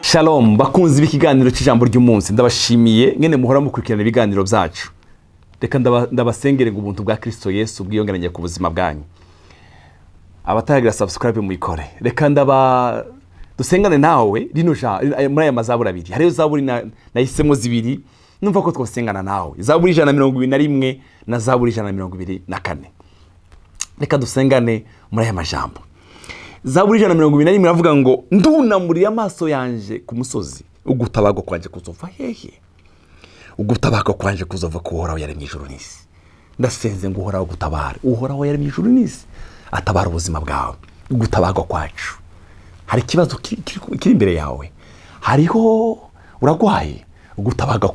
Shalom bakunzi b'ikiganiro cy'ijambo ry'umunsi, ndabashimiye ngene muhora mukurikirana ibiganiro byacu. Reka ndabasengere ngo ubuntu bwa Kristo Yesu bwiyongeranye ku buzima bwanyu. Abataragira subscribe muyikore. Reka dusengane nawe rino muri aya mazaburi abiri. Hariyo zaburi nahisemo zibiri, numva ko twosengana nawe. Zaburi 121 na zaburi 124. Reka dusengane muri aya majambo. Zaburi 121 iravuga ngo ndunamuriye amaso yanje ku musozi, ugutabago kwanje kuzova hehe? Ugutabago kwanje kuzova kuhoraho yaremye ijuru n'isi. Ndasenze ngo uhoraho gutabara, uhoraho yaremye ijuru n'isi, atabara ubuzima bwawe. Ugutabago kwacu, hari ikibazo kiri imbere yawe, hariho uragwaye, ugutabaga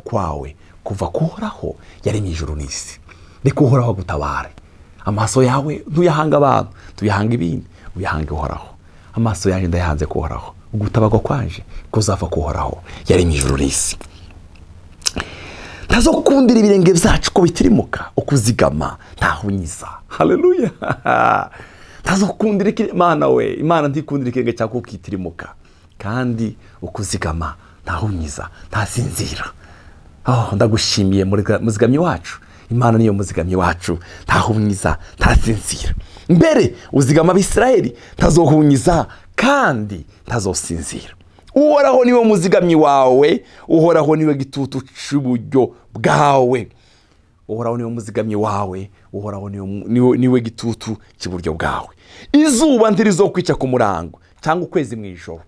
kwawe kuva kuhoraho yaremye ijuru n'isi. Reka uhoraho gutabare. Amaso yawe ntuyahanga abantu, tuyahanga ibindi, uyahange uhoraho. Amaso yanjye ndayahanze kuhoraho, ugutabago kwanje kuzava kuhoraho yaremye ijuru n'isi. Ntazokundira ibirenge byacu ko bitirimuka, ukuzigama ntahunyiza. Haleluya. Ntazokundira Imana we, Imana ntikundira ikirenge cyawe ko kitirimuka, kandi ukuzigama ntahunyiza, ntasinzira. Ndagushimiye muzigamyi wacu. Imana niyo muzigamyi wacu, ntahunyiza, ntasinzira. Mbere uzigama Abisirayeli, ntazohunyiza kandi ntazosinzira. Uhoraho niwe muzigamyi wawe, uhoraho niwe gitutu cy'uburyo bwawe. Uhoraho niwe muzigamyi wawe, uhoraho niwe gitutu cy'uburyo bwawe. Izuba ntirizokwica ku murango cyangwa ukwezi mu ijoro.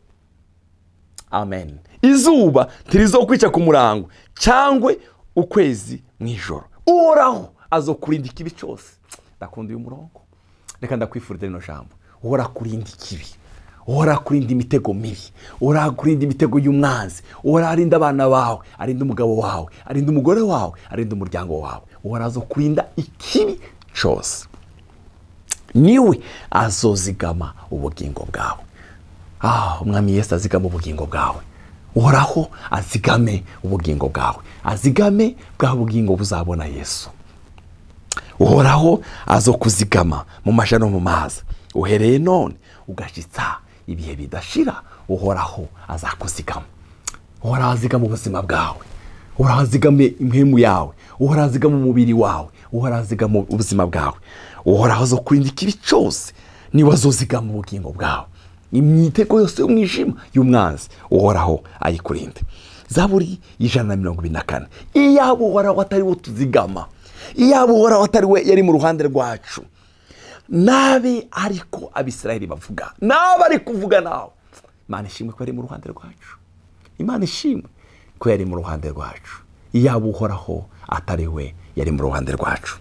Amen. Izuba ntirizokwica ku murango cyangwa ukwezi mu ijoro. Uhoraho azokurinda ikibi cyose. Ndakunda uyu murongo. Reka ndakwifurira rino jambo. Uhora kurinda ikibi, uhora kurinda imitego mibi, uhora kurinda imitego y'umwanzi, uhora arinda abana bawe, arinda umugabo wawe, arinda umugore wawe, arinda umuryango wawe. Uhora azokurinda ikibi cyose. Niwe azozigama ubugingo bwawe. Umwami Yesu azigama ubugingo bwawe. Uhoraho azigame ubugingo bwawe, azigame bwa bugingo buzabona Yesu. Uhoraho azokuzigama mu maja no mu mazi, uhereye none ugashitsa ibihe bidashira. Uhoraho azakuzigama. Uhoraho azigama ubuzima bwawe, uhoraho azigame impemu yawe, uhoraho azigama umubiri wawe, uhoraho azigama ubuzima bwawe. Uhoraho azokurinda ikibi cyose, niwe azozigama ubugingo bwawe. Imitego yose y'umwijima y'umwanzi, uhoraho ayikurinde. Zaburi 124. Iyaba uhoraho atari we tuzigama, iyaba uhoraho atari we yari mu ruhande rwacu, nabe ariko Abisirayeli bavuga, nabe ari kuvuga nawe. Imana ishimwe ko yari mu ruhande rwacu. Imana ishimwe ko yari mu ruhande rwacu. Iyaba uhoraho atari we yari mu ruhande rwacu.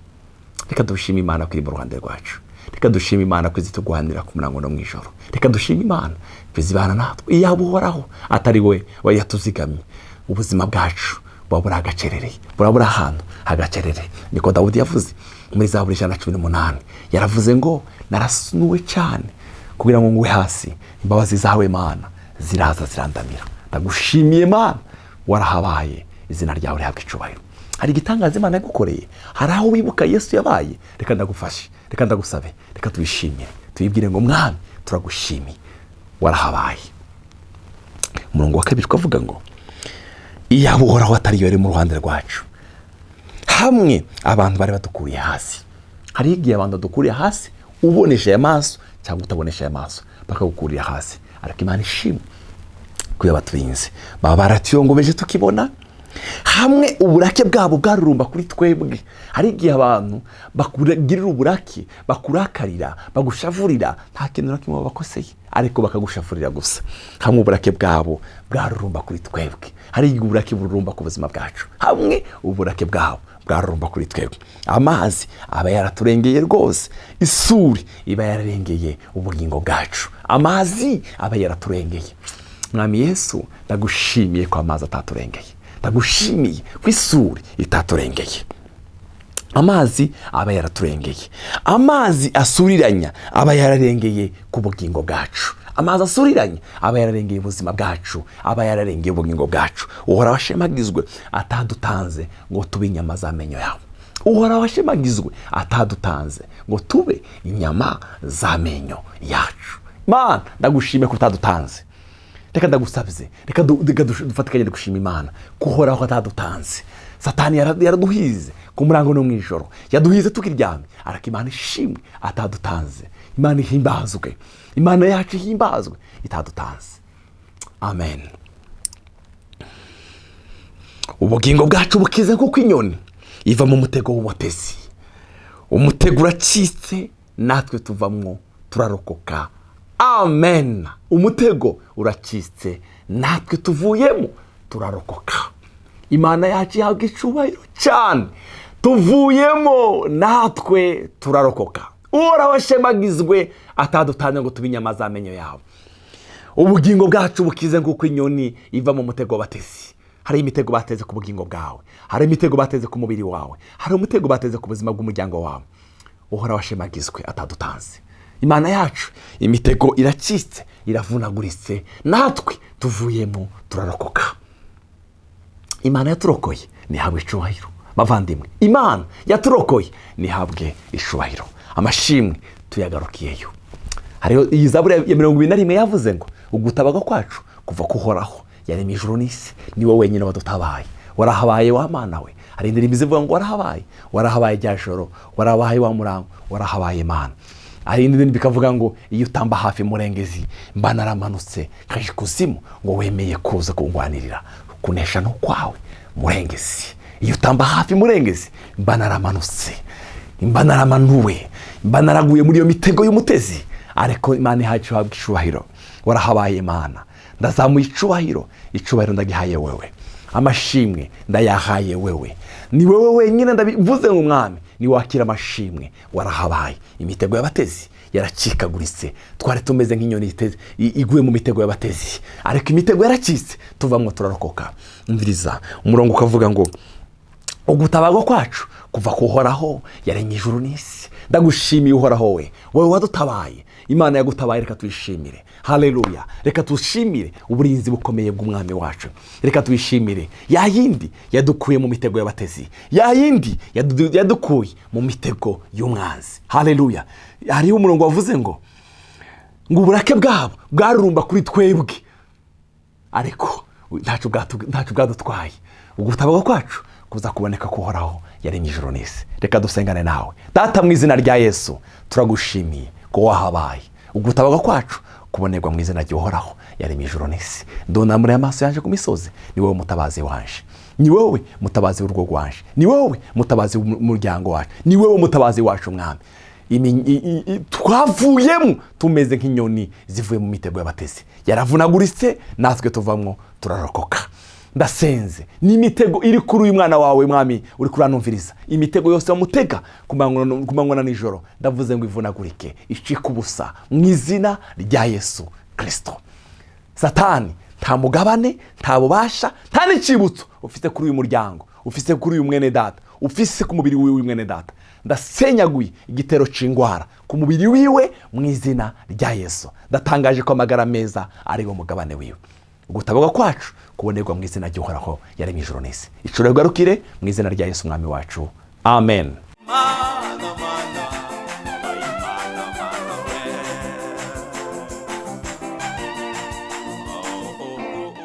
Reka dushime Imana ko iri mu ruhande rwacu. Reka dushime Imana ko izitugwanira ku murango no mu ijoro. Reka dushime Imana ko izibana natwe. Iyaba uhoraho atari we yatuzigamye, ubuzima bwacu bwabura agacerere, burabura ahantu hagacerere. Niko Dawudi yavuze muri Zaburi 118. Yaravuze ngo narasunuwe cyane kugira ngo ngwe hasi, imbabazi zawe Mana ziraza zirandamira. Ndagushimiye Mana, warahabaye, izina ryawe rihabwe icubahiro. Hari igitangaza Imana yagukoreye, hari aho wibuka Yesu yabaye. Reka ndagufashe, reka ndagusabe, reka tubishimire, tuyibwire ngo Mwami turagushimiye, warahabaye. Umurongo wa 2 twavuga ngo iyaba uhoraho atari yo yari mu ruhande rwacu, hamwe abantu bari badukuriye hasi. Hari igihe abantu badukuriye hasi ubonesha amaso cyangwa utabonesha amaso, bakagukurira hasi. Ariko Imana ishimwe ko yabaturinze, baba baratiyongobeje tukibona. Hamwe uburake bwabo bwarurumba kuri twebwe. Hari igihe abantu bakugirira uburake, bakurakarira, bagushavurira, nta kintu na kimwe bakoseye, ariko bakagushafurira gusa. Hamwe uburake bwabo bwarurumba kuri twebwe. Hari igihe uburake bururumba ku buzima bwacu, hamwe uburake bwabo bwarurumba kuri twebwe. Amazi aba yaraturengeye rwose, isuri iba yararengeye ubugingo bwacu, amazi aba yaraturengeye. Mwami Yesu, ndagushimiye ko amazi ataturengeye, ndagushimiye ko isuri itaturengeye. Amazi aba yaraturengeye, amazi asuriranya aba yararengeye ku bugingo bwacu. Amazi asuriranye aba yararengeye ubuzima bwacu, aba yararengeye ubugingo bwacu. Uhoraho ashemagizwe atadutanze ngo tube inyama z'amenyo yawe. Uhoraho ashemagizwe atadutanze ngo tube inyama z'amenyo yacu. Mana, ndagushimiye ko utadutanze. reka ndagusabye, reka dufatikanye gushima Imana kuhoraho atadutanze. Satani yaraduhize ku murango no mwijoro, yaduhize tukiryamye, ariko Imana ishimwe atadutanze. Imana ihimbazwe, Imana yacu ihimbazwe itadutanze. Amen. Ubugingo bwacu bukize kuko inyoni iva mu mutego w'umutezi. Umutego uracitse, natwe tuvamwo turarokoka. Amen. Umutego uracitse, natwe tuvuyemo turarokoka. Imana yacu ihabwa icubahiro cyane. Tuvuyemo natwe turarokoka. Uhoraho ashemagizwe atadutanye ngo tube inyama z'amenyo yawe. Ubugingo bwacu bukize kuko inyoni iva mu mutego w'abatezi. Hari imitego bateze ku bugingo bwawe, hari imitego bateze ku mubiri wawe, hari umutego bateze ku buzima bw'umuryango wawe. Uhoraho ashemagizwe atadutanze. Imana yacu imitego iracitse, iravunaguritse, natwe tuvuyemo turarokoka. Imana yaturokoye nihabwe icubahiro. Bavandimwe, Imana yaturokoye nihabwe icubahiro. Amashimwe tuyagarukiyeyo. Hariho iyi Zaburi ya 21 yavuze ngo ugutabaga kwacu kuva kuhoraho yaremye ijuru n'isi, ni wowe wenyine wadutabaye. Warahabaye wa Mana we. Hari indirimbo zivuga ngo warahabaye rya joro, warahabaye wa murango, warahabaye Mana. Hari indirimbo bikavuga ngo iyo utamba hafi murengezi mba naramanutse kaje kuzimu ngo wemeye kuza kungwanirira, kunesha no kwawe murengezi. Iyo utamba hafi murengezi mba naramanutse, mba naramanuwe, mba naraguye muri iyo mitego y'umutezi. Ariko Imana yacu ihabwa icubahiro. Warahabaye Imana, ndazamuye icubahiro ndagihaye wewe. Amashimwe ndayahaye wewe. Ni wewe wenyine ndabivuze ngo Mwami, ni wakira amashimwe. Warahabaye. Imitego y'abatezi yaracikaguritse, twari tumeze nk'inyoni iguye mu mitego y'abatezi, ariko imitego yaracitse, tuvamwo turarokoka. Umviriza umurongo ukavuga ngo ugutabaga kwacu kuva kuhoraho yaremye ijuru n'isi. Ndagushimiye Uhoraho we, wowe wadutabaye. Imana yagutabaye, reka tuyishimire. Haleluya. Reka tushimire uburinzi bukomeye bw'umwami wacu. Reka tuyishimire ya yindi yadukuye mu mitego y'abatezi, ya yindi yadukuye mu mitego y'umwanzi. Haleluya. Hariho umurongo wavuze ngo uburake bwabo bwarurumba kuri twebwe, ariko ntacu bwadutwaye. Ugutabaga kwacu kuza kuboneka kuhoraho yaremye ijuru n'isi. Reka dusengane nawe. Data, mu izina rya Yesu turagushimiye ko wahabaye. Ugutabaga kwacu kubonerwa mu izina ry'Uhoraho yaremye ijuru n'isi. Ndonamure amaso yaje ku misozi, ni wowe mutabazi wanje, ni wowe mutabazi w'urugo rwanje, ni wowe mutabazi w'umuryango wacu, ni wowe mutabazi wacu Mwami. Twavuyemo tumeze nk'inyoni zivuye mu mitego y'abatezi, yaravunaguritse, natwe tuvamwo turarokoka. Ndasenze ni imitego iri kuri uyu mwana wawe Mwami, uri kuranumviriza. Imitego yose wamutega kumanywa na nijoro, ndavuze ngo ivunagurike, icike ubusa mu izina rya Yesu Kristo. Satani nta mugabane, nta bubasha, nta n'icibutso ufite kuri uyu muryango, ufite kuri uyu mwene data, ufite ku mubiri wiwe mwene data. Ndasenyaguye igitero c'ingwara ku mubiri wiwe mu izina rya Yesu. Ndatangaje ko amagara meza ari wo mugabane wiwe. Ugutabaga kwacu kubonerwa mu izina ry'Uhoraho yaremye ijuru n'isi. Icuro garukire mu izina rya Yesu Mwami wacu. Amen.